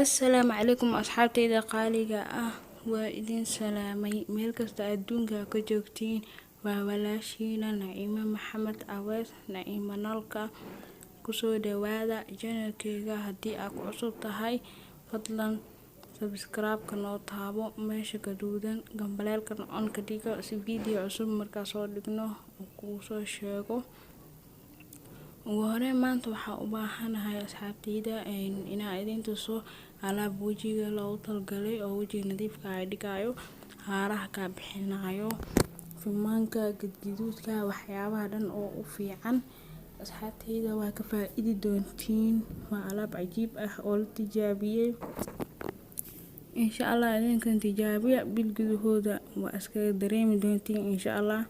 Assalaamu calaykum asxaabtayda qaaliga ah. Waa idin salaamay meel kasta adduunka ka joogtiin. Waa walaashiina Naciima Maxamed Awees, Naciima Nalka. Kusoo dhawaada channelkayga. Haddii aad ku cusub tahay, fadlan subscribe-ka noo taabo meesha gaduudan, gambaleelka on ka dhigo si video cusub markaa soo dhigno uu kuu soo sheego. ugu horreyn maanta waxaa u baahanahay asxaabtayda inaan idin tuso alaab wajiga loogu talgalay oo wajiga nadiifka ay dhigayo, haaraha ka bixinayo, fimaanka gadgaduudka, waxyaabaha dhan oo u fiican. Asxaabtayda waa ka faa'iidi doontiin. Waa alaab cajiib ah oo la tijaabiyay. insha Allah idinkan tijaabiya bil gudahooda waa iska dareemi doontiin insha Allah.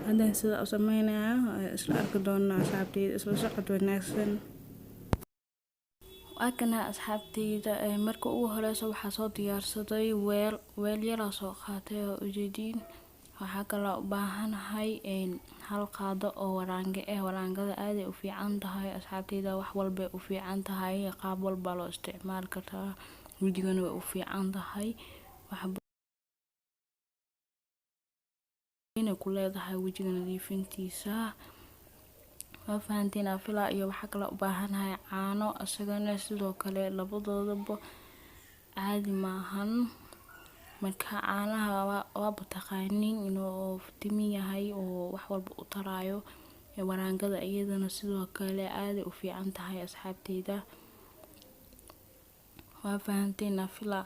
haddana sida u sameynaya isla arki doonaa asxaabtayda. isla socod wanaagsan. Waakana asxaabtayda marka ugu horeysa waxaa soo diyaarsaday weel yar oo soo qaatay oo ujeedin. waxaa kale u baahanahay hal qaado oo waraange waraangada aad ay u fiican tahay asxaabtayda. wax walba u fiican tahay, qaab walba loo isticmaali karaa, wajigana way u fiican tahay. inay ku leedahay wajiga nadiifintiisa. waa fahanteen afila iyo waxa kale u baahanahay caano, asagana sidoo kale labadoodaba caadi maahan. marka caanaha waa bataqaanin inuu fitamiin yahay oo wax walba u tarayo. waraangada iyadana sidoo kale aad ay u fiican tahay asxaabtayda. waa fahanteen afila.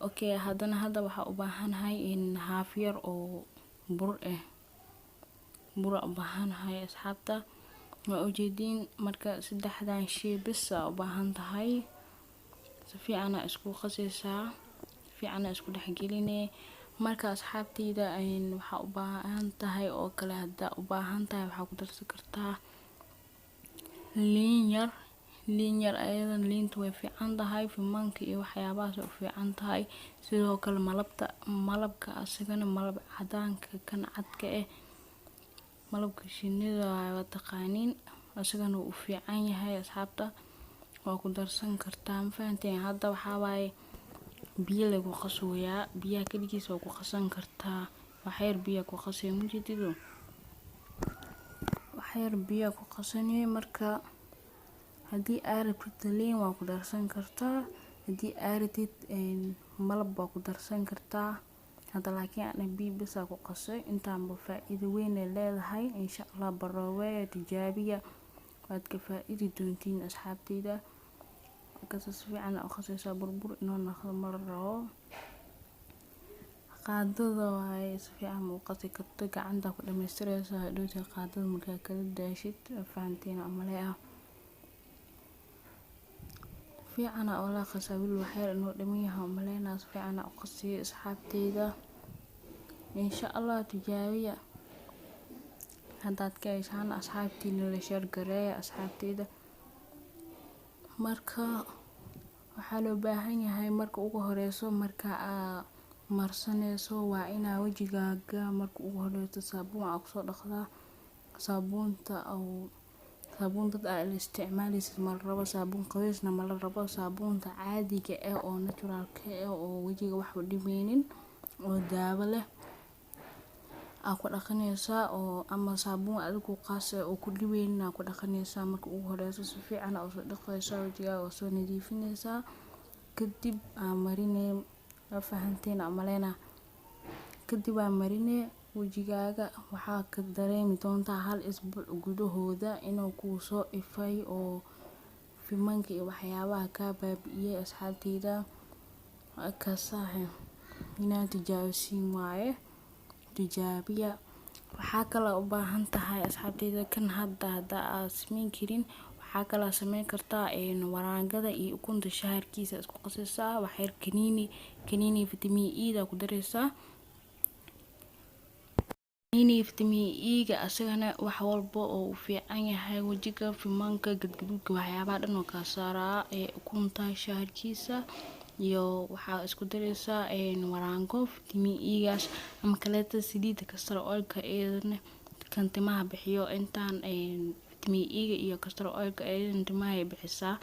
okay hadda waxaa u baahanahay haaf yar oo bur u baahanahay asxaabta. waa ujeedin marka saddexdan shay bis u baahan tahay. si fiican isku qasaysaa, si fiican isku dhexgelinay. marka asxaabtayda waxaa u baahan tahay oo kale hadda u baahan tahay waxaa ku darsan kartaa liin yar ayadan liintu way fiican tahay, fimaanka iyo waxyaabahaas u fiican tahay. sidoo kale malabka asagana malab cadaanka kan cadka malabka shinnida waa taqaanin asagana u fiican yahay asxaabta. waa ku darsan kartaa ma fahanteen. hadda waxaa waaye biyo lagu qasoyaa, biyaha kaligiis waa ku qasan kartaa. waxyar biyo ku qasay mujidido, waxyar biyo ku qasanay. marka haddii aad rabtid liin waa ku darsan kartaa, haddii aad rabtid malab waa ku darsan kartaa. hadda laakiin aan biyo bis ku qasay. intaanba faa'iido weyn ay leedahay insha Allah. baroowe tijaabiya waad ka faa'iidi doontiin asxaabtayda. markaas si fiican u qasaysaa burbur inoo noqdo ma rabo. qaadada way si fiican u qasi kartaa, gacanta ku dhameystiraysaa hadhowta qaadada markaa kala daashid. fahanteen amalaya fiican oo la qasaa wiil waxyar inuu dhamiyaha malayna si fiican u qasiyo asxaabtayda. insha Allah tijaabiya. haddaad ka heshaan asxaabtiina la share gareeya asxaabtayda. marka waxaa loo baahan yahay marka ugu horeyso marka aad marsanayso waa inaa wajigaaga marka ugu horeyso saabuun aad ku soo dhaqdaa. saabuunta dad aad la isticmaalaysid ma rabo, saabuun qaweesna ma la rabo. saabuunta caadiga oo naturalka oo wajiga wax u dhimeynin oo daawo leh aad ku dhaqanaysaa. oo ama saabuun adigu qaas oo ku dhimeynin aad ku dhaqanaysaa. marka ugu horeyso si fiican u soo dhaqaysaa wajiga oo soo nadiifinaysaa. kadib aan marinay. fahanteen amalena kadib aan marinay wajigaaga. waxaa ka dareemi doontaa hal isbuuc gudahooda inuu ku soo ifay oo fimaanka iyo waxyaabaha ka baabi'iyay asxaabtayda. kasahay inaan tijaabisiin waaye tijaabiya. waxaa kale u baahan tahay asxaabtayda kan hadda aad sameyn karin waxaa kale sameyn kartaa waraangada iyo ukunta shaharkiisa isku qasaysaa. waxyar kaniini vitamin E da ku daraysaa. vitamin E ga asagana wax walba oo u fiican yahay wajiga, fimaanka gadgaduudka waxyaabaha dhan oo ka saaraa. ukunta shaharkiisa iyo waxaa isku daraysaa waraango vitamin E gaas ama kaleeta saliida castor oil-ka kan timaha bixiyo. intaan vitamin E ga iyo castor oil-ka timaha bixisaa.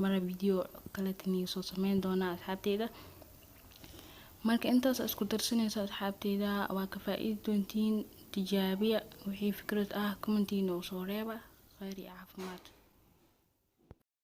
mara video kale taniyo soo sameyn doona asxaabteyda. marka intaas isku darsanaysa asxaabteyda waa ka faa'iidi doontiin. tijaabiya wixii fikrad ah commentiina soo reeba. khayr iyo caafimaad.